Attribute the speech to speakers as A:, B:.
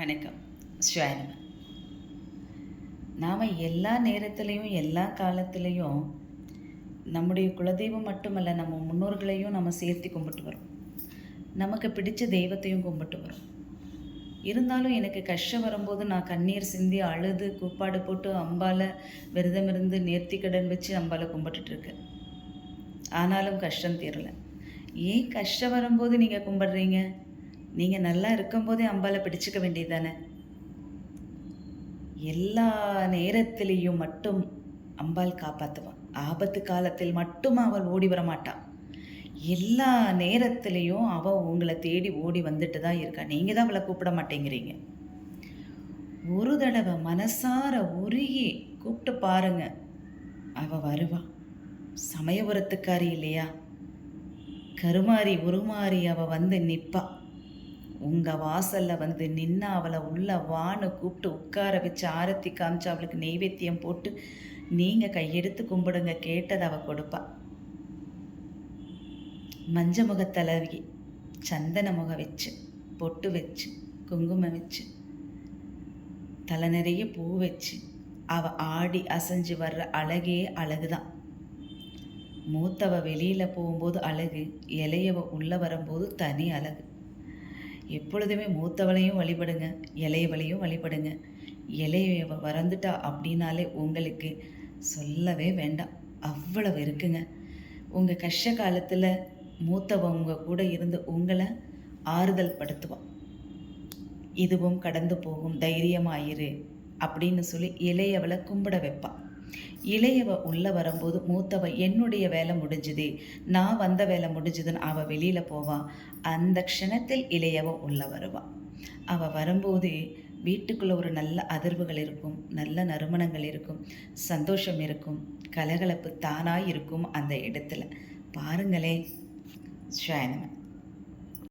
A: வணக்கம். ஸ்வானம. நாம் எல்லா நேரத்துலேயும் எல்லா காலத்துலேயும் நம்முடைய குலதெய்வம் மட்டுமல்ல, நம்ம முன்னோர்களையும் நம்ம சேர்த்து கும்பிட்டு வரோம். நமக்கு பிடிச்ச தெய்வத்தையும் கும்பிட்டு வரோம். இருந்தாலும் எனக்கு கஷ்டம் வரும்போது நான் கண்ணீர் சிந்தி அழுது கூப்பாடு போட்டு அம்பால விரதம் இருந்து நேர்த்திக்கடன் வச்சு அம்பால கும்பிட்டுட்ருக்கேன். ஆனாலும் கஷ்டம் தீரலை. ஏன் கஷ்டம் வரும்போது நீங்கள் கும்பிட்றீங்க? நீங்கள் நல்லா இருக்கும்போதே அம்பால பிடிச்சிக்க வேண்டியது தானே. எல்லா நேரத்திலையும் மட்டும் அம்பாள் காப்பாற்றுவான். ஆபத்து காலத்தில் மட்டும் அவள் ஓடி வர மாட்டாள். எல்லா நேரத்திலையும் அவள் உங்களை தேடி ஓடி வந்துட்டு தான் இருக்கா. நீங்கள் தான் அவளை கூப்பிட மாட்டேங்கிறீங்க. ஒரு தடவை மனசார உருகி கூப்பிட்டு பாருங்க, அவள் வருவா. சமயபுரத்துக்காரி இல்லையா, கருமாறி உருமாறி அவள் வந்து நிற்பா. உங்கள் வாசலில் வந்து நின்று அவளை உள்ள வான்னு கூப்பிட்டு உட்கார வச்சு ஆரத்தி காமிச்சு அவளுக்கு நெய்வேத்தியம் போட்டு நீங்கள் கையெடுத்து கும்பிடுங்க, கேட்டதை அவள் கொடுப்பா. மஞ்ச முகத்தலவி சந்தன முகம் வச்சு பொட்டு வச்சு குங்குமம் வச்சு தலை நிறைய பூ வச்சு அவள் ஆடி அசைஞ்சு வர்ற அழகே அழகுதான். மூத்தவ வெளியில் போகும்போது அழகு, இளையவ உள்ளே வரும்போது தனி அழகு. எப்பொழுதுமே மூத்தவளையும் வழிபடுங்க, இளையவளையும் வழிபடுங்க. இளையவ வரந்துட்டா அப்படின்னாலே உங்களுக்கு சொல்லவே வேண்டாம், அவ்வளவு இருக்குங்க. உங்கள் கஷ்ட காலத்தில் மூத்தவ உங்கள் கூட இருந்து உங்களை ஆறுதல் படுத்துவான். இதுவும் கடந்து போகும், தைரியமாயிரு அப்படின்னு சொல்லி இளையவளை கும்பிட வைப்பான். இளையவ உள்ளே வரும்போது மூத்தவ என்னுடைய வேலை முடிஞ்சுது, நான் வந்த வேலை முடிஞ்சுதுன்னு அவள் வெளியில் போவான். அந்த க்ஷணத்தில் இளையவ உள்ளே வருவாள். அவள் வரும்போது வீட்டுக்குள்ளே ஒரு நல்ல அதிர்வுகள் இருக்கும், நல்ல நறுமணங்கள் இருக்கும், சந்தோஷம் இருக்கும், கலகலப்பு தானாக இருக்கும். அந்த இடத்துல பாருங்களேன். ஸ்வானம.